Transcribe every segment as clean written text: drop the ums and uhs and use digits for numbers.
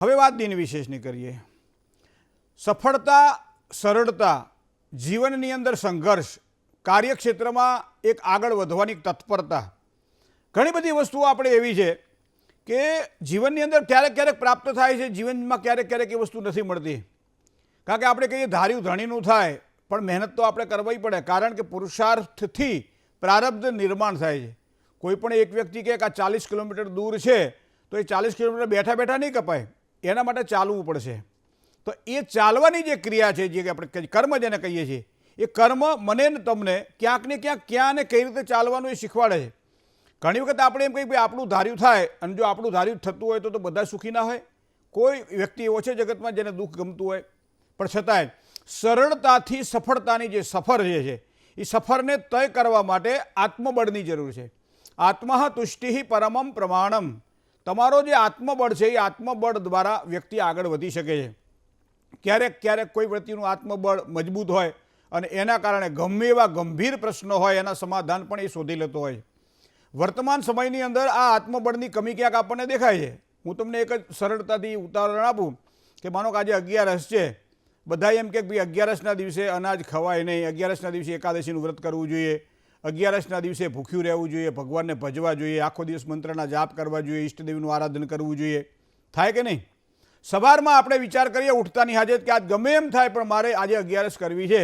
હવે વાત દિન વિશેષની કરીએ। સફળતા, સરળતા, જીવનની અંદર સંઘર્ષ, કાર્યક્ષેત્રમાં એક આગળ વધવાની તત્પરતા, ઘણી બધી વસ્તુઓ આપણે એવી છે કે જીવનની અંદર ક્યારેક ક્યારેક પ્રાપ્ત થાય છે, જીવનમાં ક્યારેક ક્યારેક એ વસ્તુ નથી મળતી। કારણ કે આપણે કહીએ ધાર્યું ધણીનું થાય, પણ મહેનત તો આપણે કરવી પડે, કારણ કે પુરુષાર્થથી પ્રારબ્ધ નિર્માણ થાય છે। કોઈ પણ એક વ્યક્તિ કે આ 40 કિલોમીટર દૂર છે તો એ 40 કિલોમીટર બેઠા બેઠા નહીં કપાય, એના માટે ચાલવું પડશે। તો એ ચાલવાની જે ક્રિયા છે, જે આપણે કર્મ જેને કહીએ છીએ, એ કર્મ મને ને તમને ક્યાંક ને ક્યાંક ક્યાં અને કઈ રીતે ચાલવાનું એ શીખવાડે છે। ઘણી વખત આપણે એમ કહીએ ભાઈ આપણું ધાર્યું થાય, અને જો આપણું ધાર્યું થતું હોય તો બધા સુખી ના હોય। કોઈ વ્યક્તિ એવો છે જગતમાં જેને દુઃખ ગમતું હોય, પણ છતાંય સરળતાથી સફળતાની જે સફર જે છે એ સફરને તય કરવા માટે આત્મબળની જરૂર છે। આત્મા તુષ્ટિ પરમમ પ્રમાણમ, તમારો જે આત્મબળ છે એ આત્મબળ દ્વારા વ્યક્તિ આગળ વધી શકે છે। ક્યારેક ક્યારેક કોઈ વ્યક્તિનું આત્મબળ મજબૂત હોય અને એના કારણે ગમે એવા ગંભીર પ્રશ્નો હોય એના સમાધાન પણ એ શોધી લેતો હોય। વર્તમાન સમયની અંદર આ આત્મબળની કમી ક્યાંક આપણને દેખાય છે। હું તમને એક જ સરળતાથી ઉદાહરણ આપું કે માનો કે આજે 11 છે, બધા એમ કે ભાઈ 11ના દિવસે અનાજ ખવાય નહીં, 11ના દિવસે એકાદશીનું વ્રત કરવું જોઈએ, 11ના દિવસે ભૂખ્યું રહેવું જોઈએ, ભગવાનને ભજવા જોઈએ, આખો દિવસ મંત્રના જાપ કરવા જોઈએ, ઈષ્ટદેવનું આરાધન કરવું જોઈએ, થાય કે નહીં? સવારમાં આપણે વિચાર કરીએ ઉઠતાની હાજર કે આજ ગમે એમ થાય પણ મારે આજે 11 કરવી છે,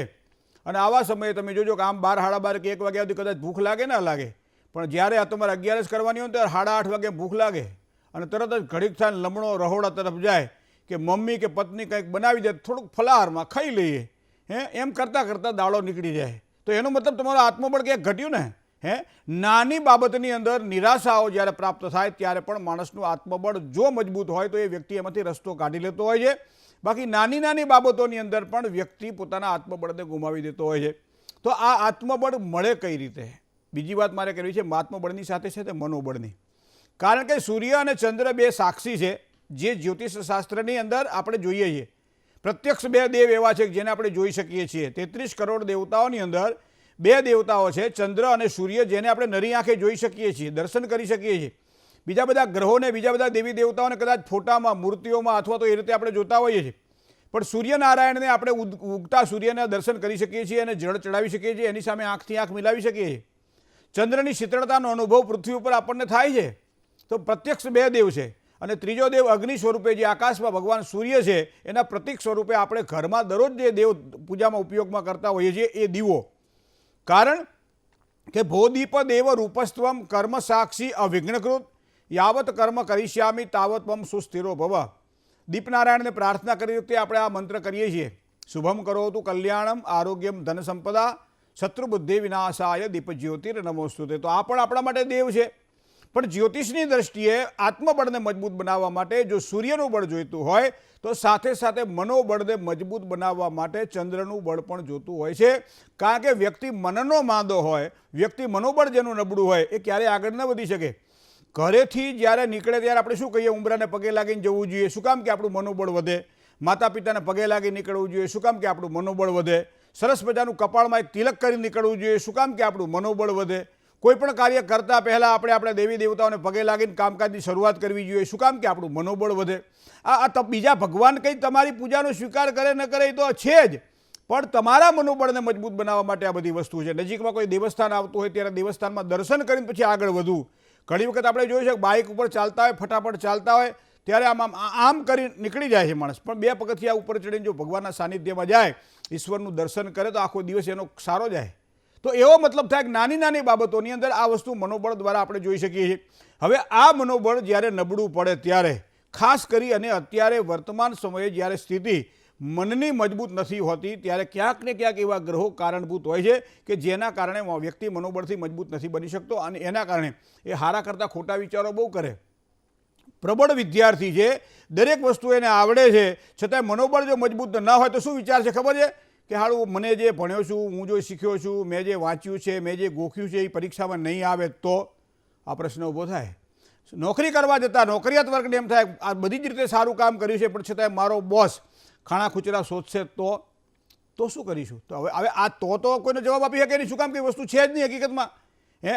અને આવા સમયે તમે જોજો કે આમ 12, 12:30 કે 1 વાગ્યા સુધી કદાચ ભૂખ લાગે ના લાગે, પણ જ્યારે આ તમારે 11 કરવાની હોય ત્યારે 8:30 વાગે ભૂખ લાગે અને તરત જ ઘડીક થાય લમણો રહોડા તરફ જાય કે મમ્મી કે પત્ની કંઈક બનાવી દે, થોડુંક ફલાહારમાં ખાઈ લઈએ, એમ કરતાં કરતાં દાડો નીકળી જાય। તો એનો મતલબ તમારું આત્મબળ ક્યાંક ઘટ્યું ને। નાની બાબતની અંદર નિરાશાઓ જ્યારે પ્રાપ્ત થાય ત્યારે પણ માણસનું આત્મબળ જો મજબૂત હોય તો એ વ્યક્તિ એમાંથી રસ્તો કાઢી લેતો હોય છે। બાકી નાની નાની બાબતોની અંદર પણ વ્યક્તિ પોતાના આત્મબળને ગુમાવી દેતો હોય છે। તો આ આત્મબળ મળે કઈ રીતે? બીજી વાત મારે કરવી છે આત્મબળની સાથે સાથે મનોબળની, કારણ કે સૂર્ય અને ચંદ્ર બે સાક્ષી છે જે જ્યોતિષ શાસ્ત્રની અંદર આપણે જોઈએ છીએ। પ્રત્યક્ષ બે દેવ એવા છે જેને આપણે જોઈ શકીએ છીએ। 33 કરોડ દેવતાઓની અંદર બે દેવતાઓ છે, ચંદ્ર અને સૂર્ય, જેને આપણે નરી આંખે જોઈ શકીએ છીએ, દર્શન કરી શકીએ છીએ। બીજા બધા ગ્રહોને, બીજા બધા દેવી દેવતાઓને કદાચ ફોટામાં, મૂર્તિઓમાં અથવા તો એ રીતે આપણે જોતા હોઈએ છીએ, પણ સૂર્યનારાયણને આપણે ઉગતા સૂર્યના દર્શન કરી શકીએ છીએ અને જળ ચડાવી શકીએ છીએ, એની સામે આંખથી આંખ મિલાવી શકીએ છીએ। ચંદ્રની શીતળતાનો અનુભવ પૃથ્વી ઉપર આપણને થાય છે। તો પ્રત્યક્ષ બે દેવ છે, અને ત્રીજો દેવ અગ્નિ સ્વરૂપે જે આકાશમાં ભગવાન સૂર્ય છે એના પ્રતીક સ્વરૂપે આપણે ઘરમાં દરરોજ જે દેવ પૂજામાં ઉપયોગમાં કરતા હોઈએ છીએ એ દીવો, કારણ કે ભોદીપ દેવ રૂપસ્ત્વમ કર્મ સાક્ષી અવિઘ્નકૃત યાવત કર્મ કરીશ્યામી તાવત્વમ સુસ્થિરો ભવ। દીપનારાયણને પ્રાર્થના કરી વખતે આપણે આ મંત્ર કરીએ છીએ, શુભમ કરોતુ કલ્યાણમ આરોગ્યમ ધન સંપદા શત્રુબુદ્ધિ વિનાશાય દીપ જ્યોતિર નમોસ્તુતે। તો આ પણ આપણા માટે દેવ છે। પણ જ્યોતિષની દ્રષ્ટિએ આત્મબળને મજબૂત બનાવવા માટે જો સૂર્યનું બળ જોઈતું હોય તો સાથે સાથે મનોબળને મજબૂત બનાવવા માટે ચંદ્રનું બળ પણ જોતું હોય છે। કારણ કે વ્યક્તિ મનનો માંદો હોય, વ્યક્તિ મનોબળ જેનું નબળું હોય એ ક્યારેય આગળ ન વધી શકે। ઘરેથી જ્યારે નીકળે ત્યારે આપણે શું કહીએ? ઉંબરાને પગે લાગીને જવું જોઈએ। શું કામ? કે આપણું મનોબળ વધે। માતા પિતાને પગે લાગી નીકળવું જોઈએ। શું કામ? કે આપણું મનોબળ વધે। સરસ મજાનું કપાળમાં એક તિલક કરી નીકળવું જોઈએ। શું કામ? કે આપણું મનોબળ વધે। કોઈ પણ કાર્ય કરતાં પહેલાં આપણે દેવી દેવતાઓને પગે લાગીને કામકાજની શરૂઆત કરવી જોઈએ। શું કામ? કે આપણું મનોબળ વધે। આ બીજા ભગવાન કંઈ તમારી પૂજાનો સ્વીકાર કરે ન કરે તો છે જ, પણ તમારા મનોબળને મજબૂત બનાવવા માટે આ બધી વસ્તુ છે। નજીકમાં કોઈ દેવસ્થાન આવતું હોય ત્યારે દેવસ્થાનમાં દર્શન કરીને પછી આગળ વધવું। ઘણી વખત આપણે જોયું છે કે બાઇક ઉપર ચાલતા હોય, ફટાફટ ચાલતા હોય ત્યારે આમ કરી નીકળી જાય છે માણસ, પણ 2 પગથિયા ઉપર ચડીને જો ભગવાનના સાનિધ્યમાં જાય, ઈશ્વરનું દર્શન કરે તો આખો દિવસ એનો સારો જાય। તો એવો મતલબ થાય કે નાની નાની બાબતોની અંદર આ વસ્તુ મનોબળ દ્વારા આપણે જોઈ શકીએ છીએ। હવે આ મનોબળ જ્યારે નબળું પડે ત્યારે, ખાસ કરી અને અત્યારે વર્તમાન સમયે જ્યારે સ્થિતિ મનની મજબૂત નથી હોતી ત્યારે ક્યાંક ને ક્યાંક એવા ગ્રહો કારણભૂત હોય છે કે જેના કારણે વ્યક્તિ મનોબળથી મજબૂત નથી બની શકતો, અને એના કારણે એ હારા કરતાં ખોટા વિચારો બહુ કરે। પ્રબળ વિદ્યાર્થી છે, દરેક વસ્તુ એને આવડે છે, છતાંય મનોબળ જો મજબૂત ન હોય તો શું વિચાર છે ખબર છે? કે હારું મને જે ભણ્યો છું, હું જો શીખ્યો છું, મેં જે વાંચ્યું છે, મેં જે ગોખ્યું છે એ પરીક્ષામાં નહીં આવે તો આ પ્રશ્ન ઊભો થાય। નોકરી કરવા જતાં નોકરિયાત વર્ગને એમ થાય આ બધી જ રીતે સારું કામ કર્યું છે, પણ છતાંય મારો બોસ ખાણા ખૂચરા શોધશે તો શું કરીશું? તો હવે આ તો કોઈને જવાબ આપી શકે નહીં। શું કામ? કે વસ્તુ છે જ નહીં હકીકતમાં।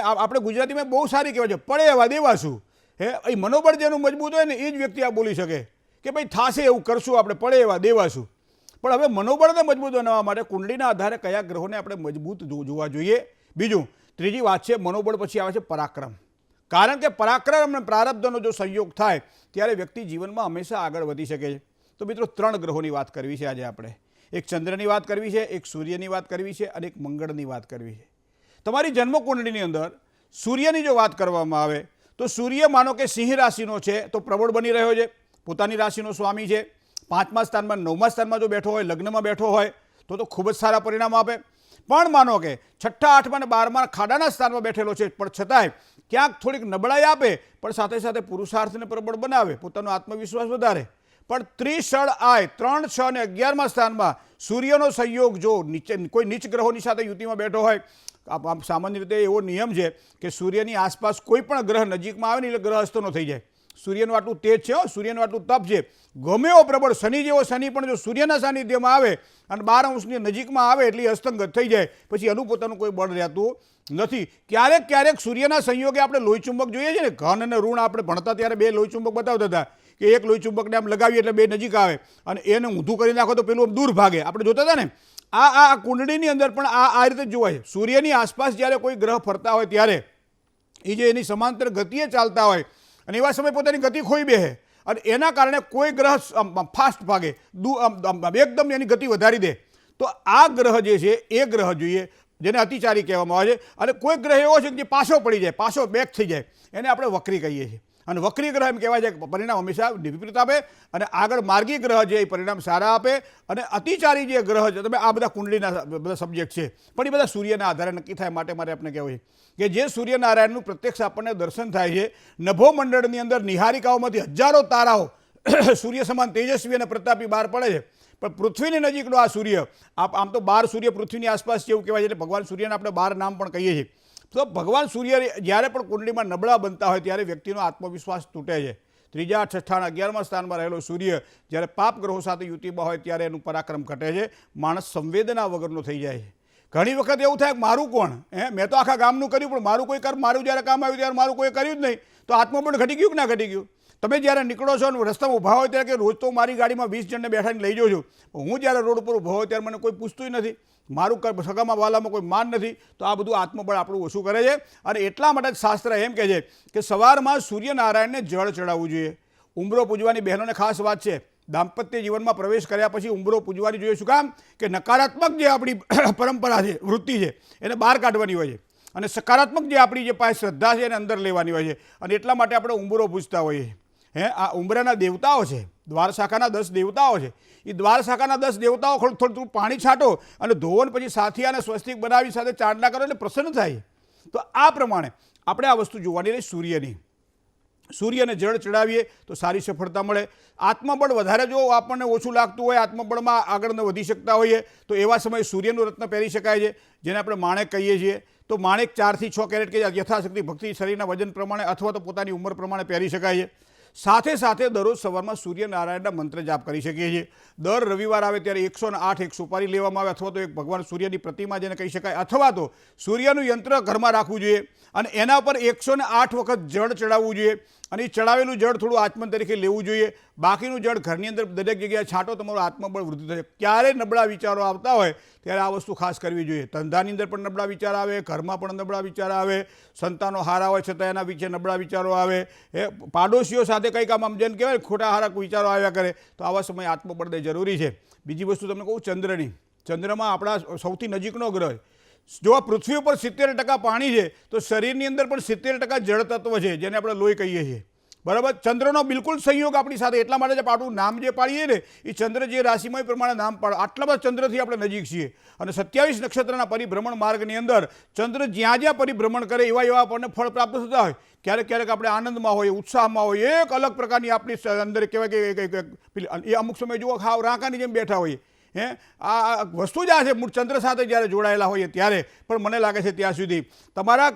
આપણે ગુજરાતીમાં બહુ સારી કહેવાય છે, પડે એવા દેવા શું। એ મનોબળ જેનું મજબૂત હોય ને એ જ વ્યક્તિ આ બોલી શકે। કે ભાઈ થશે એવું કરશું, આપણે પડે એવા દેવાશું. પણ હવે મનોબળને મજબૂત બનાવવા માટે કુંડળીના આધારે કયા ગ્રહોને આપણે મજબૂત જોવા જોઈએ. બીજું, ત્રીજી વાત છે મનોબળ પછી આવે છે પરાક્રમ. કારણ કે પરાક્રમ અને પ્રારબ્ધનો જો સંયોગ થાય ત્યારે વ્યક્તિ જીવનમાં હંમેશા આગળ વધી શકે છે. તો મિત્રો 3 ગ્રહોની વાત કરવી છે આજે આપણે. એક ચંદ્રની વાત કરવી છે, એક સૂર્યની વાત કરવી છે અને એક મંગળની વાત કરવી છે. તમારી જન્મકુંડળીની અંદર સૂર્યની જો વાત કરવામાં આવે તો સૂર્ય માનો કે સિંહ રાશિનો છે તો પ્રબળ બની રહ્યો છે, પોતાની રાશિનો સ્વામી છે. 5મા સ્થાનમાં 9મા સ્થાનમાં જો બેઠો હોય, લગ્નમાં બેઠો હોય તો ખૂબ જ સારા પરિણામ આપે. પણ માનો કે 6ઠા 8મા અને 12મા ખાડાના સ્થાનમાં બેઠેલો છે પણ છતાંય ક્યાંક થોડીક નબળાઈ આપે, પણ સાથે સાથે પુરુષાર્થને પ્રબળ બનાવે, પોતાનો આત્મવિશ્વાસ વધારે. પણ ત્રિશળ આય 3, 6 અને 11મા સ્થાનમાં સૂર્યનો સંયોગ જો કોઈ નીચ ગ્રહોની સાથે યુતિમાં બેઠો હોય, સામાન્ય રીતે એવો નિયમ છે કે સૂર્યની આસપાસ કોઈ પણ ગ્રહ નજીકમાં આવે ને એટલે ગ્રહ અસ્તનો થઈ જાય. સૂર્યનું આટલું તેજ છે, સૂર્યનું આટલું તપ છે, ગમે એવો પ્રબળ શનિ જેવો શનિ પણ જો સૂર્યના સાનિધ્યમાં આવે અને 12 અંશની નજીકમાં આવે એટલે અસ્તંગત થઈ જાય, પછી એનું પોતાનું કોઈ બળ રહેતું નથી. ક્યારેક ક્યારેક સૂર્યના સંયોગે આપણે લોહીચુંબક જોઈએ છે ને, ઘન અને ઋણ આપણે ભણતા ત્યારે 2 લોહીચુંબક બતાવતા હતા કે એક લોહીચુંબકને આમ લગાવીએ એટલે 2 નજીક આવે અને એને ઊંધું કરી નાખો તો પેલું દૂર ભાગે, આપણે જોતા હતા ને. આ કુંડળીની અંદર પણ આ રીતે જ જોવાય. સૂર્યની આસપાસ જ્યારે કોઈ ગ્રહ ફરતા હોય ત્યારે એ જે એની સમાંતર ગતિએ ચાલતા હોય અને એવા સમય પોતાની ગતિ ખોઈ બેસે અને એના કારણે કોઈ ગ્રહ ફાસ્ટ ભાગે, એકદમ એની ગતિ વધારી દે, તો આ ગ્રહ જે છે એ ગ્રહ જોઈએ જેને અતિચારી કહેવામાં આવે છે. અને કોઈ ગ્રહ એવો છે કે જે પાછો પડી જાય, પાછો બેક થઈ જાય, એને આપણે વક્રી કહીએ છીએ. અને વક્રી ગ્રહ એમ કહેવાય છે કે પરિણામ હંમેશા વિપરીત આપે અને આગળ માર્ગી ગ્રહ છે એ પરિણામ સારા આપે. અને અતિચારી જે ગ્રહ છે, તમે આ બધા કુંડળીના બધા સબ્જેક્ટ છે પણ એ બધા સૂર્યના આધારે નક્કી થાય. માટે મારે આપણે કહેવું છે કે જે સૂર્યનારાયણનું પ્રત્યક્ષ આપણને દર્શન થાય છે, નભો મંડળની અંદર નિહારિકાઓમાંથી હજારો તારાઓ સૂર્ય સમાન તેજસ્વી અને પ્રતાપી બહાર પડે છે. પણ પૃથ્વીની નજીકનો આ સૂર્ય, આમ તો 12 સૂર્ય પૃથ્વીની આસપાસ જેવું કહેવાય છે એટલે ભગવાન સૂર્યને આપણે 12 નામ પણ કહીએ છીએ. તો ભગવાન સૂર્ય જ્યારે પણ કુંડળીમાં નબળા બનતા હોય ત્યારે વ્યક્તિનો આત્મવિશ્વાસ તૂટે છે. 3જા 6ઠા અને 11મા સ્થાનમાં રહેલો સૂર્ય જ્યારે પાપ ગ્રહો સાથે યુતિમાં હોય ત્યારે એનું પરાક્રમ ઘટે છે, માણસ સંવેદના વગરનો થઈ જાય છે. ઘણી વખત એવું થાય કે મારું કોણ, મેં તો આખા ગામનું કર્યું પણ મારું કોઈ મારું જ્યારે કામ આવ્યું ત્યારે મારું કોઈ કર્યું જ નહીં, તો આત્મબળ ઘટી ગયું કે ના ઘટી ગયું. તમે જ્યારે નીકળો છો અને રસ્તામાં ઊભા હોય ત્યારે કે રોજ તો મારી ગાડીમાં 20 જણને બેઠાને લઈ જાઉં છું, હું જ્યારે રોડ ઉપર ઊભો હોય ત્યારે મને કોઈ પૂછતું નથી, મારું સગામાં વાલામાં કોઈ માન નથી. તો આ બધું આત્મબળ આપણું ઓછું કરે છે. અને એટલા માટે શાસ્ત્ર એમ કહે છે કે સવારમાં સૂર્યનારાયણને જળ ચડાવવું જોઈએ. ઉંબરો પૂજવાની બહેનોને ખાસ વાત છે, દાંપત્ય જીવનમાં પ્રવેશ કર્યા પછી ઉંબરો પૂજવાની જોઈએ. શું કામ? કે નકારાત્મક જે આપણી પરંપરા છે, વૃત્તિ છે, એને બહાર કાઢવાની હોય છે અને સકારાત્મક જે આપણી જે પાસે શ્રદ્ધા છે એને અંદર લેવાની હોય છે. અને એટલા માટે આપણે ઉંબરો પૂજતા હોઈએ. આ ઉંબરાના દેવતાઓ છે, દ્વાર શાખાના 10 દેવતાઓ છે. એ દ્વાર શાખાના 10 દેવતાઓ થોડું પાણી છાંટો અને ધોવન પછી સાથિયા અને સ્વસ્તિક બનાવી સાથે ચાંદલા કરો એટલે પ્રસન્ન થાય. તો આ પ્રમાણે આપણે આ વસ્તુ જોવાની રહી સૂર્યની. સૂર્યને જળ ચડાવીએ તો સારી સફળતા મળે. આત્મબળ વધારે જો આપણને ઓછું લાગતું હોય, આત્મબળમાં આગળ ન વધી શકતા હોઈએ તો એવા સમયે સૂર્યનું રત્ન પહેરી શકાય છે, જેને આપણે માણેક કહીએ છીએ. તો માણેક 4 થી 6 કેરેટ કે યથાશક્તિ ભક્તિ શરીરના વજન પ્રમાણે અથવા તો પોતાની ઉંમર પ્રમાણે પહેરી શકાય છે. સાથે સાથે દરરોજ સવારમાં સૂર્યનારાયણના મંત્ર જાપ કરી શકીએ છીએ. દર રવિવાર આવે ત્યારે 108 એક સુપારી લેવામાં આવે અથવા તો એક ભગવાન સૂર્યની પ્રતિમા જેને કહી શકાય, અથવા તો સૂર્યનું યંત્ર ઘરમાં રાખવું જોઈએ અને એના પર 108 વખત જળ ચડાવવું જોઈએ. અને એ ચડાવેલું જળ થોડું આચમન તરીકે લેવું જોઈએ. બાકીનું જળ ઘરની અંદર દરેક જગ્યાએ છાંટો, તમારું આત્મબળ વૃદ્ધિ થશે. ક્યારે નબળા વિચારો આવતા હોય ત્યારે આ વસ્તુ ખાસ કરવી જોઈએ. ધંધાની અંદર પણ નબળા વિચાર આવે, ઘરમાં પણ નબળા વિચાર આવે, સંતાનો હારા હોય છતાં એના વિશે નબળા વિચારો આવે, પાડોશીઓ સાથે કંઈક આમ જેમ કહેવાય ખોટા હારા વિચારો આવ્યા કરે, તો આવા સમયે આત્મબળ જરૂરી છે. બીજી વસ્તુ તમને કહું, ચંદ્રની. ચંદ્રમાં આપણા સૌથી નજીકનો ગ્રહ. જો આ પૃથ્વી ઉપર 70% પાણી છે તો શરીરની અંદર પણ 70% જળ તત્વ છે, જેને આપણે લોહી કહીએ છીએ. બરાબર? ચંદ્રનો બિલકુલ સંયોગ આપણી સાથે. એટલા માટે આપણું નામ જે પાડીએ ને એ ચંદ્ર જે રાશિમાં એ પ્રમાણે નામ પાડો. આટલા બધા ચંદ્રથી આપણે નજીક છીએ. અને 27 નક્ષત્રના પરિભ્રમણ માર્ગની અંદર ચંદ્ર જ્યાં જ્યાં પરિભ્રમણ કરે એવા આપણને ફળ પ્રાપ્ત થતા હોય. ક્યારેક ક્યારેક આપણે આનંદમાં હોઈએ, ઉત્સાહમાં હોઈએ, એક અલગ પ્રકારની આપણી અંદર કહેવાય કે એ અમુક સમય જુઓ ખાવ રાંકાની જેમ બેઠા હોઈએ. આ વસ્તુ જ આ છે, મૂળ ચંદ્ર સાથે જ્યારે જોડાયેલા હોઈએ ત્યારે. પણ મને લાગે છે ત્યાં સુધી તમારા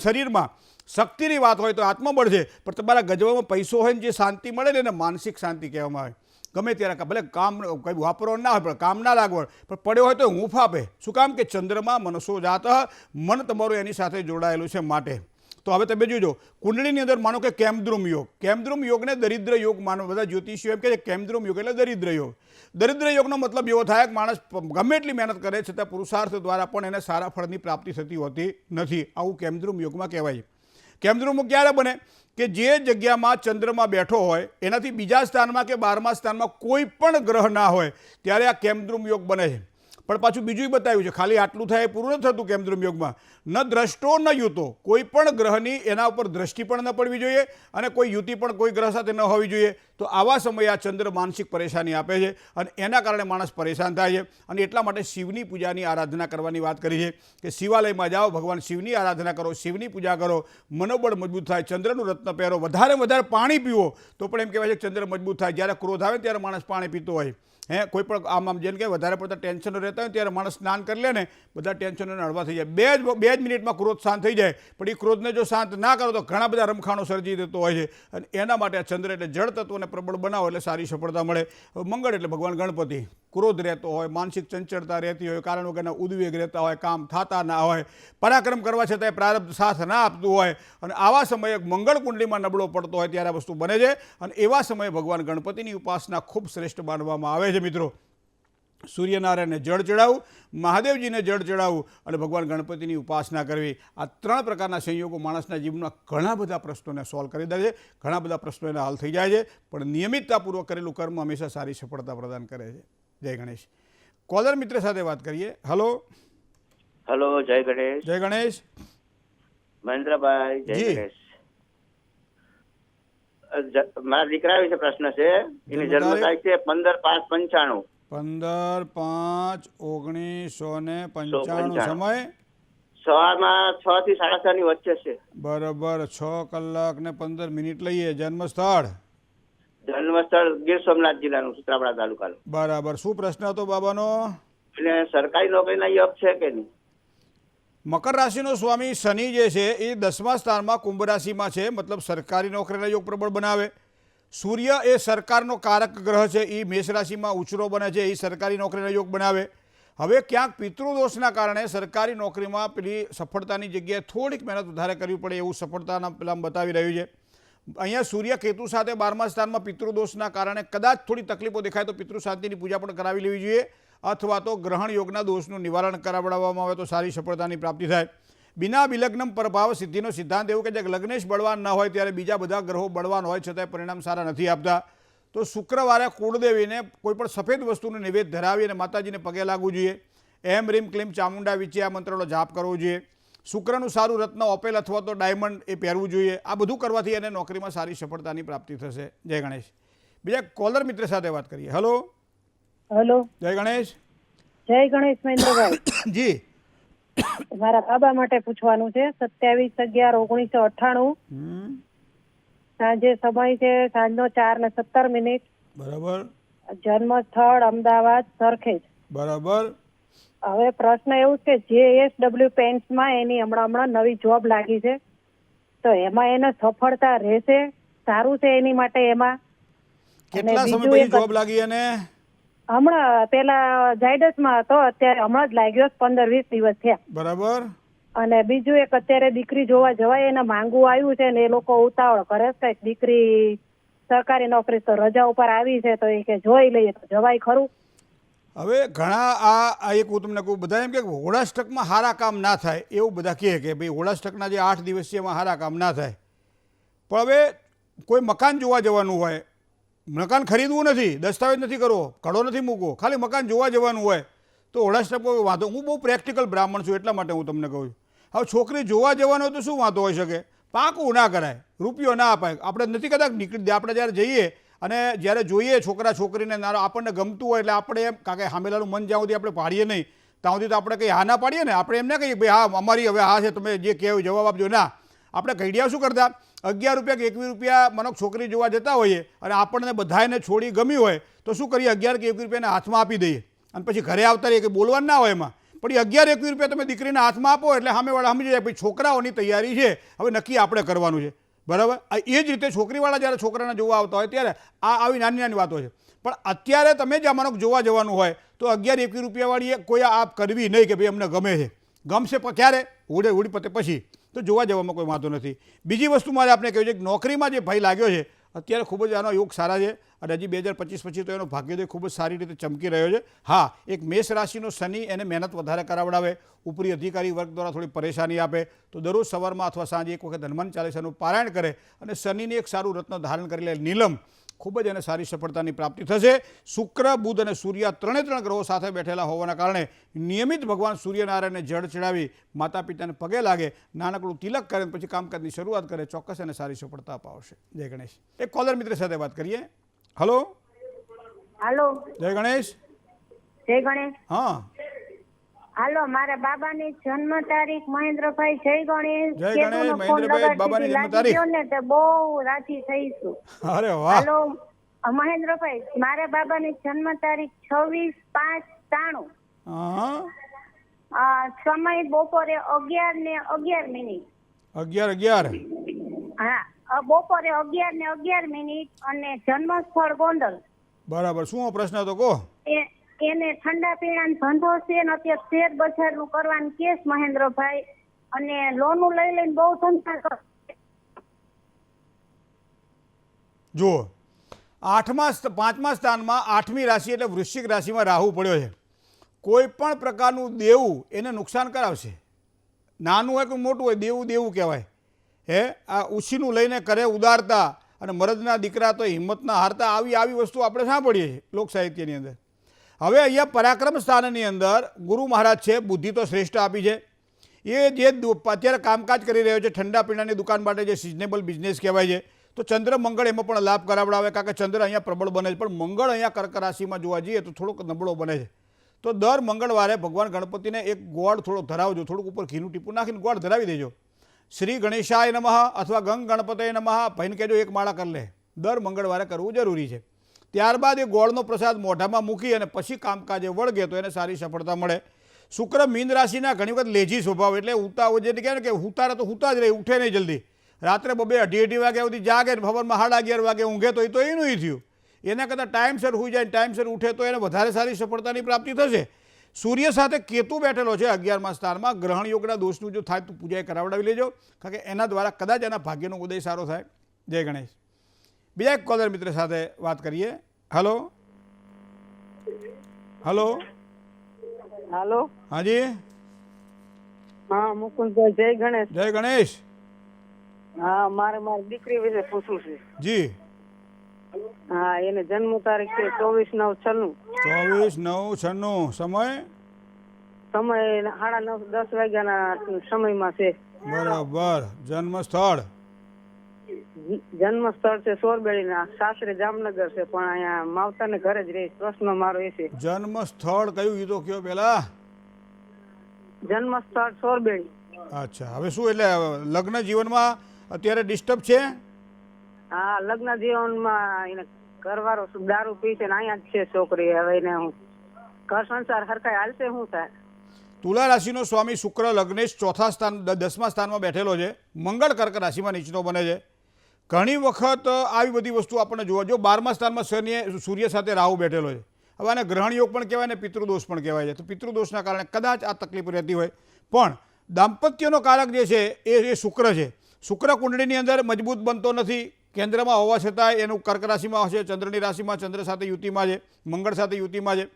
શરીરમાં શક્તિની વાત હોય તો આત્મબળ છે, પણ તમારા ગજવામાં પૈસો હોય ને જે શાંતિ મળે ને એને માનસિક શાંતિ કહેવામાં આવે. ગમે ત્યારે ભલે કામ કંઈ વાપરવાનું ના હોય પણ કામ ના લાગવડ, પણ પડ્યો હોય તો હૂંફ આપે. શું કામ? કે ચંદ્રમાં મનસો જાત, મન તમારું એની સાથે જોડાયેલું છે માટે. તો હવે તમે જોજો કુંડળીની અંદર માનો કે કેમદ્રુમ યોગને દરિદ્ર યોગ માનો. બધા જ્યોતિષીઓ એમ કહે છે કેમદ્રુમ યોગ એટલે દરિદ્ર યોગ. દરિદ્ર યોગનો મતલબ એવો થાય કે માણસ ગમે એટલી મહેનત કરે છતાં પુરુષાર્થ દ્વારા પણ એને સારા ફળની પ્રાપ્તિ થતી હોતી નથી. આવું કેમદ્રુમ યોગમાં કહેવાય છે. કેમદ્રુમ ક્યારે બને કે જે જગ્યામાં ચંદ્રમાં બેઠો હોય એનાથી બીજા સ્થાનમાં કે 12મા સ્થાનમાં કોઈ પણ ગ્રહ ના હોય ત્યારે આ કેમદ્રુમ યોગ બને છે. પણ પાછું બીજું બતાવ્યું છે, ખાલી આટલું થાય એ પૂરું નથી થતું કેમદ્રુમ યોગમાં. ન દ્રષ્ટો ન યુતો, કોઈ પણ ગ્રહની એના ઉપર દ્રષ્ટિ પણ ન પડવી જોઈએ અને કોઈ યુતિ પણ કોઈ ગ્રહ સાથે ન હોવી જોઈએ. તો આવા સમયે આ ચંદ્ર માનસિક પરેશાની આપે છે અને એના કારણે માણસ પરેશાન થાય છે. અને એટલા માટે શિવની પૂજાની આરાધના કરવાની વાત કરી છે કે શિવાલયમાં જાઓ, ભગવાન શિવની આરાધના કરો, શિવની પૂજા કરો, મનોબળ મજબૂત થાય. ચંદ્રનું રત્ન પહેરો, વધારે પાણી પીવો તો પણ એમ કહેવાય છે કે ચંદ્ર મજબૂત થાય. જ્યારે ક્રોધ આવે ત્યારે માણસ પાણી પીતો હોય. કોઈ પણ આમ જેમ કે વધારે પડતા ટેન્શનો રહેતા હોય ત્યારે માણસ સ્નાન કરી લે ને બધા ટેન્શનોને હળવા થઈ જાય. બે જ મિનિટમાં ક્રોધ શાંત થઈ જાય. પણ એ ક્રોધને જો શાંત ના કરો તો ઘણા બધા રમખાણો સર્જી દેતો હોય છે. અને એના માટે આ ચંદ્ર એટલે જળ તત્વને પ્રબળ બનાવો એટલે સારી સફળતા મળે. મંગળ એટલે ભગવાન ગણપતિ. ક્રોધ રહેતો હોય, માનસિક ચંચળતા રહેતી હોય, કારણ વગરના ઉદ્વેગ રહેતા હોય, કામ થતા ના હોય, પરાક્રમ કરવા છતાંય પ્રારબ્ધ સાથ ના આપતું હોય અને આવા સમયે મંગળ કુંડલીમાં નબળો પડતો હોય ત્યારે આ વસ્તુ બને છે. અને એવા સમયે ભગવાન ગણપતિની ઉપાસના ખૂબ શ્રેષ્ઠ માનવામાં આવે છે. મિત્રો, સૂર્યનારાયણને જળ ચડાવવું, મહાદેવજીને જળ ચડાવવું અને ભગવાન ગણપતિની ઉપાસના કરવી, આ 3 પ્રકારના સંયોગો માણસના જીવનમાં ઘણા બધા પ્રશ્નોને સોલ્વ કરી દે છે. ઘણા બધા પ્રશ્નો એના હલ થઈ જાય છે. પણ નિયમિતતાપૂર્વક કરેલું કર્મ હંમેશા સારી સફળતા પ્રદાન કરે છે. જય ગણેશ. કોલર મિત્ર સાથે વાત કરીએ. હલો. જય ગણેશ. જય ગણેશ. મહેન્દ્રભાઈ, જય ગણેશ. મારા દીકરા વિશે પ્રશ્ન છે. એની જન્મ તારીખ છે 15/5/95. 15/5/1995. સમય સવારમાં 6 થી 6:30 ની વચ્ચે છે. બરાબર. 6 કલાક ને 15 મિનિટ લઈએ. જન્મ સ્થળ ગીર સોમનાથ જિલ્લાનું સુત્રાપાડા તાલુકાનું. બરાબર. શું પ્રશ્ન હતો બાબાનો? એટલે સરકારી નોકરીના યોગ છે કે નહીં? મકર રાશિનો સ્વામી શનિ જે છે એ 10મા સ્થાનમાં કુંભ રાશિમાં છે, મતલબ સરકારી નોકરીના યોગ પ્રબળ બનાવે. સૂર્ય એ સરકારનો કારક ગ્રહ છે, એ મેષ રાશિમાં ઉછરો બને છે, એ સરકારી નોકરીના યોગ બનાવે. હવે ક્યાંક પિતૃદોષના કારણે સરકારી નોકરીમાં પેલી સફળતાની જગ્યાએ થોડીક મહેનત વધારે કરવી પડે એવું સફળતાના પેલા બતાવી રહ્યું છે. અહીંયા સૂર્ય કેતુ સાથે 12મા સ્થાનમાં પિતૃદોષના કારણે કદાચ થોડી તકલીફો દેખાય તો પિતૃ શાંતિની પૂજા પણ કરાવી લેવી જોઈએ અથવા તો ગ્રહણ યોગના દોષનું નિવારણ કરાવડાવવામાં આવે તો સારી સફળતાની પ્રાપ્તિ થાય. બિના વિલગ્નમ પ્રભાવ સિદ્ધિનો સિદ્ધાંત એવું કે જે લગ્નેશ બળવાન ન હોય ત્યારે બીજા બધા ગ્રહો બળવાન હોય છતાંય પરિણામ સારા નથી આપતા. તો શુક્રવારે કુળદેવીને કોઈ પણ સફેદ વસ્તુનું નિવેદ ધરાવી અને માતાજીને પગે લાગવું જોઈએ. એમ રીમ ક્લીમ ચામુંડા વિચે આ મંત્રનો જાપ કરવો જોઈએ. શુક્રનું સારું રત્ન ઓપેલ અથવા તો ડાયમંડ એ પહેરવું જોઈએ. આ બધું કરવાથી એને નોકરીમાં સારી સફળતાની પ્રાપ્તિ થશે. જય ગણેશ. બીજા કોલર મિત્ર સાથે વાત કરીએ. હલો. જય ગણેશ. જય ગણેશ મહેન્દ્રભાઈ. જી. મારા બાબા માટે પૂછવાનું છે. 27/11/1998 સાંજે સમય છે સાંજનો 4:17. બરાબર. જન્મ સ્થળ અમદાવાદ સરખેજ. બરાબર. હવે પ્રશ્ન એવું છે JSW પેન્ટ્સમાં એની હમણાં નવી જોબ લાગી છે તો એમાં એને સફળતા રહેશે? સારું છે એની માટે? એમાં કેટલા સમય પછી જોબ લાગી? અને હમણાં પેલા ઝાયડસમાં હતો, અત્યારે હમણાં જ લાગ્યો, 15-20 દિવસ થયા. બરાબર. અને બીજું એક અત્યારે દીકરી જોવા જવાય એને માંગવું આવ્યું છે ને એ લોકો ઉતાવળ કરે છે કે દીકરી સરકારી નોકરી તો રજા ઉપર આવી છે તો એ કે જોઈ લઈએ તો જવાય ખરું? હવે ઘણા આ એક હું તમને કહું, બધા એમ કે હોળાષ્ટકમાં સારા કામ ના થાય એવું બધા કહે કે ભાઈ હોળાષ્ટકના જે 8 દિવસ છે એમાં સારા કામ ના થાય. પણ હવે કોઈ મકાન જોવા જવાનું હોય, મકાન ખરીદવું નથી, દસ્તાવેજ નથી કરવો, કડો નથી મૂકવો, ખાલી મકાન જોવા જવાનું હોય તો હોળાષ્ટકમાં વાંધો. હું બહુ પ્રેક્ટિકલ બ્રાહ્મણ છું એટલા માટે હું તમને કહું છું. હવે છોકરી જોવા જવાનો હોય તો શું વાંધો હોઈ શકે? પાકું ના કરાય, રૂપિયો ના અપાય. આપણે નથી કદાચ નીકળી, આપણે જ્યારે જઈએ અને જ્યારે જોઈએ છોકરા છોકરીને આપણને ગમતું હોય એટલે આપણે એમ, કારણ કે સામેલાનું મન જ્યાં સુધી આપણે પાડીએ નહીં ત્યાં સુધી તો આપણે કંઈ હા ના પાડીએ ને. આપણે એમ ના કહીએ ભાઈ હા અમારી હવે હા છે, તમે જે કહેવું જવાબ આપજો. ના, આપણે ઘડિયા શું કરતા, 11 રૂપિયા કે 21 રૂપિયા મનો છોકરી જોવા જતા હોઈએ અને આપણને બધાને છોડી ગમી હોય તો શું કરીએ, 11 કે 21 રૂપિયાના હાથમાં આપી દઈએ અને પછી ઘરે આવતા રહીએ કે બોલવાનું ના હોય એમાં. પણ એ 11-21 રૂપિયા તમે દીકરીના હાથમાં આપો એટલે સામેવાળા સમજી જાય ભાઈ છોકરાઓની તૈયારી છે, હવે નક્કી આપણે કરવાનું છે. બરાબર. એ જ રીતે છોકરીવાળા જ્યારે છોકરાને જોવા આવતા હોય ત્યારે આવી નાની નાની વાતો છે. પણ અત્યારે તમે જ માનો જોવા જવાનું હોય તો 11-21 રૂપિયાવાળી કોઈ આ કરવી નહીં કે ભાઈ અમને ગમે છે. ગમશે ક્યારે? હોળી પતે પછી. તો જોવા જવામાં કોઈ વાંધો નથી. બીજી વસ્તુ મારે આપણે કહ્યું છે કે નોકરીમાં જે ભય લાગ્યો છે અત્યારે ખૂબ જ આનો યોગ સારા છે અને હજી 2025 પછી તો એનો ભાગ્યોદય ખૂબ જ સારી રીતે ચમકી રહ્યો છે. હા, એક મેષ રાશિનો શનિ એને મહેનત વધારે કરાવડાવે, ઉપરી અધિકારી વર્ગ દ્વારા થોડી પરેશાની આપે, તો દરરોજ સવારમાં અથવા સાંજે એક વખત હનુમાન ચાલીસાનું પારાયણ કરે અને શનિને એક સારું રત્ન ધારણ કરી લે નીલમ, ખૂબ જ એને સારી સફળતાની પ્રાપ્તિ થશે. શુક્ર, બુધ અને સૂર્ય ત્રણે ગ્રહો સાથે બેઠેલા હોવાના કારણે નિયમિત ભગવાન સૂર્યનારાયણને જળ ચડાવી માતા પિતાને પગે લાગે, નાનકડું તિલક કરે પછી કામકાજની શરૂઆત કરે, ચોક્કસ એને સારી સફળતા અપાવશે. જય ગણેશ. એક કોલર મિત્ર સાથે વાત કરીએ. હલો. હાલો. જય ગણેશ. જય ગણેશ. હા. હાલો, મારા બાબાની જન્મ તારીખ મહેન્દ્રભાઈ. જય ગણેશ. જય ગણેશ. મહેન્દ્રભાઈ, બાબાની જન્મ તારીખ ને તે બહુ રાજી થઈશું. અરે વાહ. હાલો મહેન્દ્રભાઈ, મારા બાબાની જન્મ તારીખ 26/5/93. હા. સમય બપોરે 11:11. 11:11. હા, બપોરે 11:11 અને જન્મ સ્થળ ગોંડલ. બરાબર. શું પ્રશ્ન હતો કહો? એને ઠંડા પીણાનો ધંધો છે ને અત્યારે શેર બજારનું કરવાનું કેસ મહેન્દ્રભાઈ, અને લોનું લઈ લઈને બહુ ધંધા કરે. જુઓ, 5મા સ્થાનમાં 8મી રાશિ એટલે વૃશ્ચિક રાશિમાં રાહુ પડ્યો છે. કોઈ પણ પ્રકારનું દેવું એને નુકસાન કરાવશે. નાનું હોય કે મોટું હોય, દેવું કહેવાય. આ ઉછીનું લઈને કરે ઉદારતા અને મરદના દીકરા તો હિંમતના હારતા, આવી વસ્તુ આપણે સાંભળીએ છીએ લોક સાહિત્યની અંદર. હવે અહીંયા પરાક્રમ સ્થાનની અંદર ગુરુ મહારાજ છે, બુદ્ધિ તો શ્રેષ્ઠ આપી છે. એ જે અત્યારે કામકાજ કરી રહ્યો છે ઠંડા પીણાની દુકાન માટે, જે સિઝનેબલ બિઝનેસ કહેવાય છે, તો ચંદ્ર મંગળ એમાં પણ લાભ કરાવડાવે, કારણ કે ચંદ્ર અહીંયા પ્રબળ બને છે, પણ મંગળ અહીંયા કર્ક રાશિમાં જોવા જઈએ તો થોડોક નબળો બને છે. તો દર મંગળવારે ભગવાન ગણપતિને એક ગોળ થોડો ધરાવજો, થોડુંક ઉપર ઘીનું ટીપું નાખીને ગોળ ધરાવી દેજો. શ્રી ગણેશાય નમઃ અથવા ગંગ ગણપતય નમઃ ભાઈને કહેજો એક માળા કરી લે. દર મંગળવારે કરવું જરૂરી છે. ત્યારબાદ એ ગોળનો પ્રસાદ મોઢામાં મૂકી અને પછી કામકાજે વળગે તો એને સારી સફળતા મળે. શુક્ર મીન રાશિના ઘણી વખત લેજી સ્વભાવ, એટલે ઉતાવ જે કહેવાય ને કે હુતારે તો હુતા જ રહે, ઉઠે નહીં જલ્દી. રાત્રે 2-2:30 વાગ્યા સુધી જાગે, સવારમાં 11:30 વાગે ઊંઘે તો એનું થયું. એના કરતાં ટાઈમસર સૂઈ જાય, ટાઈમસર ઉઠે તો એને વધારે સારી સફળતાની પ્રાપ્તિ થશે. સૂર્ય સાથે કેતુ બેઠેલો છે 11મા સ્થાનમાં. ગ્રહણ યોગના દોષનું જો થાય તો પૂજા કરાવડાવી લેજો, કારણ કે એના દ્વારા કદાચ એના ભાગ્યનો ઉદય સારો થાય. જય ગણેશ. બીજા એક કોલર મિત્ર સાથે વાત કરીએ. હલો. હલો. હાલો. હાજી. હા મુકુંદભાઈ, જય ગણેશ. જય ગણેશ. હા, મારી દીકરી વિશે પૂછવું છે. જી. હા, એને જન્મ તારીખ છે 24/9/96. 24/9/96. સમય 9:30 વાગ્યાના સમયમાં છે. બરાબર. જન્મ સ્થળ છે સોરબેડીના, સાસરે જામનગર છે, પણ અહીંયા માવતરને ઘરે જ રહે. પ્રશ્ન મારો એ છે, જન્મ સ્થળ કયું? એ તો કયો પેલા. જન્મ સ્થળ સોરબેડી. અચ્છા. હવે શું એટલે લગ્ન જીવનમાં અત્યારે ડિસ્ટર્બ છે? હા, લગ્ન જીવનમાં એને ઘરવાળો દારૂ પી છે ને અહીંયા જ છે છોકરી. હવે એને હું ઘર સંસાર હરખાય હાલશે શું થાય? તુલા રાશિનો સ્વામી શુક્ર લગ્નેશ 10મા સ્થાનમાં બેઠેલો છે. મંગળ કર્ક રાશિમાં નીચનો બને છે. ઘણી વખત આવી બધી વસ્તુ આપણને જોવા જો 12મા સ્થાનમાં સૂર્ય સાથે રાહુ બેઠેલો છે. હવે આને ગ્રહણ યોગ પણ કહેવાય ને પિતૃદોષ પણ કહેવાય છે. તો પિતૃદોષના કારણે કદાચ આ તકલીફ રહેતી હોય, પણ દાંપત્યનો કારક જે છે એ શુક્ર છે. શુક્ર કુંડળીની અંદર મજબૂત બનતો નથી, કેન્દ્રમાં હોવા છતાં એનું કર્ક રાશિમાં હશે, ચંદ્રની રાશિમાં, ચંદ્ર સાથે યુતિમાં છે, મંગળ સાથે યુતિમાં છે.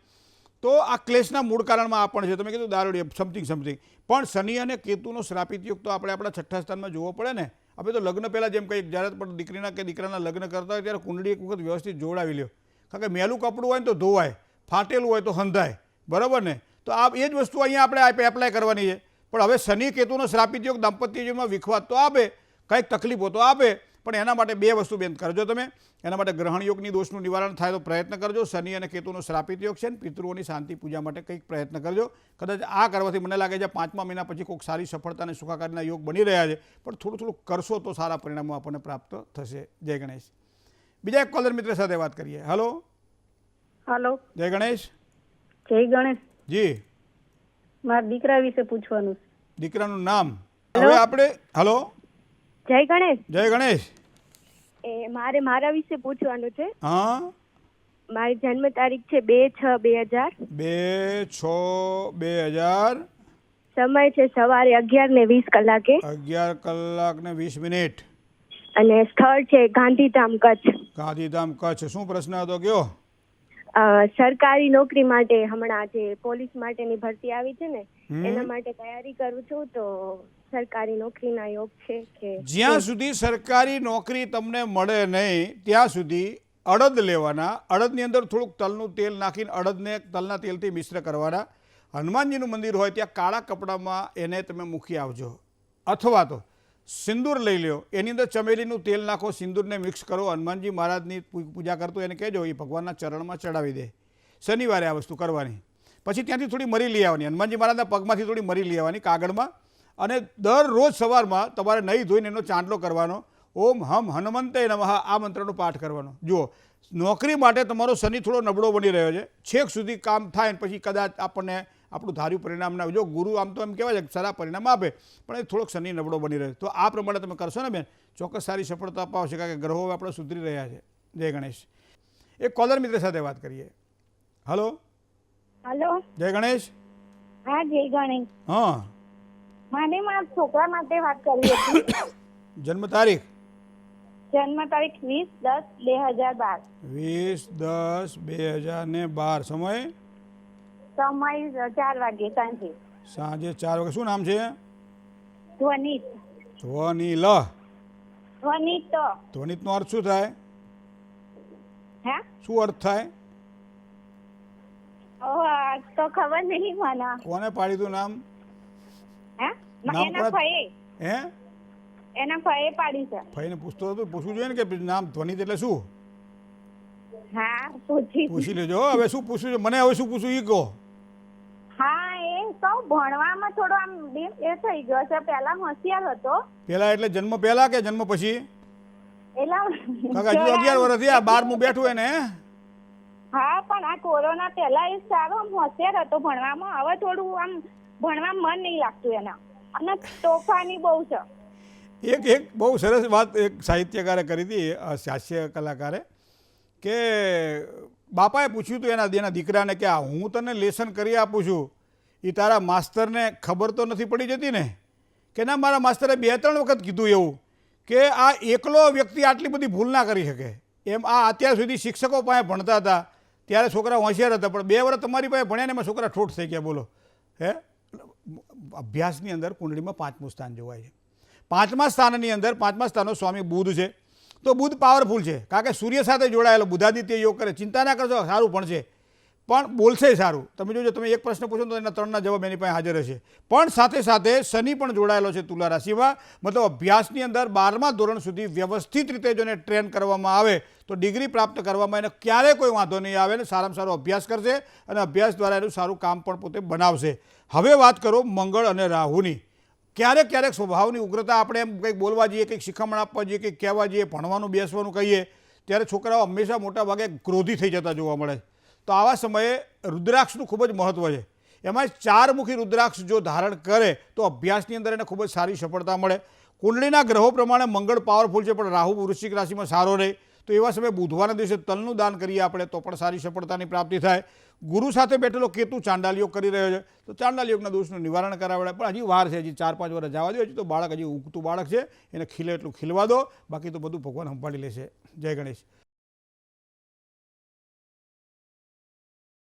તો આ ક્લેશના મૂળ કારણમાં આ પણ છે. તમે કીધું દારૂડી સમથિંગ, પણ શનિ અને કેતુનો શ્રાપિત યુગ તો આપણે આપણા 6ઠ્ઠા સ્થાનમાં જોવો પડે ને. આપણે તો લગ્ન પહેલાં જેમ કંઈક જ્યારે પણ દીકરીના કે દીકરાના લગ્ન કરતા હોય ત્યારે કુંડળી એક વખત વ્યવસ્થિત જોડાવી લ્યો, કારણ કે મેલું કપડું હોય ને તો ધોવાય, ફાટેલું હોય તો હંધાય, બરાબર ને. તો આ એ જ વસ્તુ અહીંયા આપણે એપ્લાય કરવાની છે. પણ હવે શનિ કેતુનો શ્રાપિત યોગ દાંપત્ય જીવનમાં વિખવાદ તો આપે, કંઈક તકલીફો તો આપે, પણ એના માટે બે વસ્તુ બેન કરજો તમે. એના માટે ગ્રહણ યોગની દોષનું નિવારણ થાય તો પ્રયત્ન કરજો. શનિ અને કેતુનો શ્રાપિત યોગ છે ને પિતૃઓની શાંતિ પૂજા માટે કંઈક પ્રયત્ન કરજો. કદાચ આ કરવાથી મને લાગે છે 5મા મહિના પછી કોઈક સારી સફળતા અને સુખાકારીના યોગ બની રહ્યા છે, પણ થોડું કરશો તો સારા પરિણામો આપણને પ્રાપ્ત થશે. જય ગણેશ. બીજા એક કોલર મિત્ર સાથે વાત કરીએ. હલો. હાલો. જય ગણેશ. જય ગણેશ. જી. મારા દીકરા વિશે પૂછવાનું છે. દીકરાનું નામ? હવે આપણે હલો. જય ગણેશ. જય ગણેશ. મારે મારા વિશે પૂછવાનું છે. હા. મારી જન્મ તારીખ છે 2/6/2000. 2/6/2000. સમય છે સવારે 11:20 કલાકે 11:20 અને સ્થળ છે ગાંધીધામ કચ્છ. ગાંધીધામ કચ્છ. શું પ્રશ્ન હતો કયો? સરકારી નોકરી માટે હમણાં જે પોલીસ માટેની ભરતી આવી છે ને એના માટે તૈયારી કરું છું, તો સરકારી નોકરીના યોગ છે કે? જ્યાં સુધી સરકારી નોકરી તમને મળે નહીં ત્યાં સુધી અડદ લેવાના, અડદની અંદર થોડુંક તલનું તેલ નાખીને અડદને તલના તેલથી મિશ્ર કરવાના, હનુમાનજીનું મંદિર હોય ત્યાં કાળા કપડામાં એને તમે મૂકી આવજો, અથવા તો સિંદૂર લઈ લ્યો, એની અંદર ચમેલીનું તેલ નાખો, સિંદૂરને મિક્સ કરો, હનુમાનજી મહારાજની પૂજા કરતો એને કહેજો એ ભગવાનના ચરણમાં ચડાવી દે. શનિવારે આ વસ્તુ કરવાની. પછી ત્યાંથી થોડી મરી લઈ આવવાની, હનુમાનજી મહારાજના પગમાંથી થોડી મરી લઈ આવવાની કાગળમાં, અને દરરોજ સવારમાં તમારે નહીં ધોઈને એનો ચાંદલો કરવાનો. ઓમ હમ હનુમંતે નમઃ આ મંત્રનો પાઠ કરવાનો. જુઓ, નોકરી માટે તમારો શનિ થોડો નબળો બની રહ્યો છે, છેક સુધી કામ થાય ને પછી કદાચ આપણને આપણું ધાર્યું પરિણામ ના આવે. જો ગુરુ આમ તો એમ કહેવાય છે સારા પરિણામ આપે, પણ એ થોડોક શનિ નબળો બની રહ્યો. તો આ પ્રમાણે તમે કરશો ને બેન, ચોક્કસ સારી સફળતા અપાવશે, કારણ કે ગ્રહો આપણે સુધરી રહ્યા છે. જય ગણેશ. એક કોલર મિત્ર સાથે વાત કરીએ. હલો. હલો. જય ગણેશ. હા, જય ગણેશ. હા, મારે મારા છોકરા માટે વાત કરવી હતી. જન્મ તારીખ? જન્મ તારીખ 20/10/2012. 20/10/2012. સમય? સમય 4 વાગે સાંજે. સાંજે 4 વાગે. શું નામ છે? ધ્વનિત. ધ્વનિલ. ધ્વનિત. ધ્વનિતનો અર્થ શું થાય? હે? શું અર્થ થાય? તો ખબર નહીં મને. કોને પાડી તું નામ? હે? નામ એના ફઈએ. હે? એના ફઈએ પાડી છે. ભાઈને પૂછતો હતો, પૂછવું જોઈએ ને કે નામ ધ્વનિત એટલે શું? હા, પૂછી લેજો. હવે શું પૂછ્યું છે મને? હવે શું પૂછવું એ કહો. હા, એ તો ભણવામાં થોડો આમ એ થઈ ગયો છે. પહેલા હોશિયાર હતો. પહેલા એટલે જન્મ પહેલા કે જન્મ પછી? એલા કાકા હજુ 11 વર્ષ થયા, 12મું બેઠું એને. હા, પણ આ કોરોના પહેલા એ સારો આમ હોશિયાર હતો ભણવામાં. હવે થોડું આમ ભણવામાં મન નહીં લાગતું એના, અને તોફાની બહુ છે. એક બહુ સરસ વાત એક સાહિત્યકારે કરી હતી, હાસ્ય કલાકારે, કે બાપાએ પૂછ્યું હતું એના દીકરાને કે હું તને લેસન કરી આપું છું, એ તારા માસ્તરને ખબર તો નથી પડી જતી ને? કે ના, મારા માસ્તરે 2-3 વખત કીધું એવું કે આ એકલો વ્યક્તિ આટલી બધી ભૂલ ના કરી શકે. એમ આ અત્યાર સુધી શિક્ષકો પાસે ભણતા હતા ત્યારે છોકરા હોશિયાર હતા, પણ 2 વર્ષ તમારી પાસે ભણ્યા ને એમાં છોકરા ઠોઠ થઈ ગયા. બોલો. હે? અભ્યાસની અંદર કુંડળીમાં 5મું સ્થાન જોવાય છે. 5મા સ્થાનની અંદર 5મા સ્થાનનો સ્વામી બુધ છે. તો બુધ પાવરફુલ છે, કારણ કે સૂર્ય સાથે જોડાયેલો, બુધાદિત્ય યોગ કરે. ચિંતા ના કરશો, સારું ભણશે, પણ બોલશે સારું. તમે જોજો, તમે એક પ્રશ્ન પૂછો તો એના 3ના જવાબ એની પાસે હાજર હશે. પણ સાથે સાથે શનિ પણ જોડાયેલો છે તુલા રાશિમાં. મતલબ અભ્યાસની અંદર 12મા ધોરણ સુધી વ્યવસ્થિત રીતે જો એને ટ્રેન કરવામાં આવે તો ડિગ્રી પ્રાપ્ત કરવામાં એને ક્યારેય કોઈ વાંધો નહીં આવે ને સારામાં સારો અભ્યાસ કરશે, અને અભ્યાસ દ્વારા એનું સારું કામ પણ પોતે બનાવશે. હવે વાત કરો મંગળ અને રાહુની. ક્યારેક સ્વભાવની ઉગ્રતા, આપણે એમ કંઈક બોલવા જઈએ, કંઈક શિખામણ આપવા જઈએ, કંઈક કહેવા જઈએ, ભણવાનું બેસવાનું કહીએ ત્યારે છોકરાઓ હંમેશા મોટા ભાગે ક્રોધી થઈ જતા જોવા મળે. તો આવા સમયે રુદ્રાક્ષનું ખૂબ જ મહત્ત્વ છે. એમાં 4 મુખી રુદ્રાક્ષ જો ધારણ કરે તો અભ્યાસની અંદર એને ખૂબ જ સારી સફળતા મળે. કુંડળીના ગ્રહો પ્રમાણે મંગળ પાવરફુલ છે, પણ રાહુ વૃશ્ચિક રાશિમાં સારો રહે. તો એવા સમયે બુધવારના દિવસે તલનું દાન કરીએ આપણે તો પણ સારી સફળતાની પ્રાપ્તિ થાય. ગુરુ સાથે બેઠેલો કેતુ ચાંડાલ યોગ કરી રહ્યો છે, તો ચાંડાલ યોગના દોષનું નિવારણ કરાવડે. પણ હજી વાર છે, હજી 4-5 વર્ષ જવા દો. હજી તો બાળક, હજી ઉગતું બાળક છે, એને ખીલે એટલું ખીલવા દો, બાકી તો બધું ભગવાન સંભાળી લેશે. જય ગણેશ.